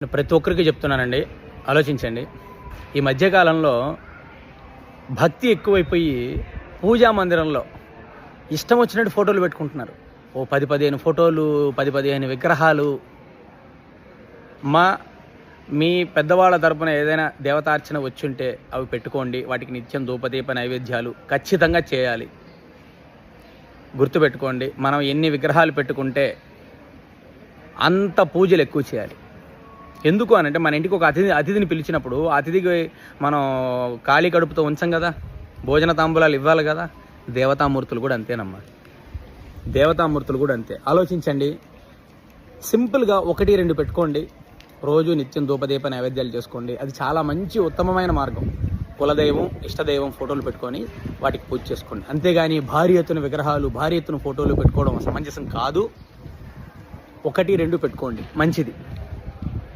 ప్రతి ఒక్కరికి చెప్తున్నానండి, ఆలోచించండి. ఈ మధ్యకాలంలో భక్తి ఎక్కువైపోయి పూజా మందిరంలో ఇష్టం వచ్చినట్టు ఫోటోలు పెట్టుకుంటున్నారు. ఓ 10-15 ఫోటోలు, 10-15 విగ్రహాలు. మీ పెద్దవాళ్ళ తరపున ఏదైనా దేవతార్చన వచ్చుంటే అవి పెట్టుకోండి. వాటికి నిత్యం ధూపదీప నైవేద్యాలు ఖచ్చితంగా చేయాలి. గుర్తుపెట్టుకోండి, మనం ఎన్ని విగ్రహాలు పెట్టుకుంటే అంత పూజలు ఎక్కువ చేయాలి. ఎందుకు అనంటే, మన ఇంటికి ఒక అతిథిని పిలిచినప్పుడు అతిథికి మనం ఖాళీ కడుపుతో ఉంచం కదా, భోజన తాంబూలాలు ఇవ్వాలి కదా. దేవతామూర్తులు కూడా అంతేనమ్మా, దేవతామూర్తులు కూడా అంతే. ఆలోచించండి, సింపుల్గా 1-2 పెట్టుకోండి. రోజు నిత్యం ధూపదీప నైవేద్యాలు చేసుకోండి. అది చాలా మంచి ఉత్తమమైన మార్గం. కులదైవం, ఇష్టదైవం ఫోటోలు పెట్టుకొని వాటికి పూజ చేసుకోండి. అంతేగాని భారీ ఎత్తున విగ్రహాలు, భారీ ఎత్తున ఫోటోలు పెట్టుకోవడం సమంజసం కాదు. 1-2 పెట్టుకోండి, మంచిది.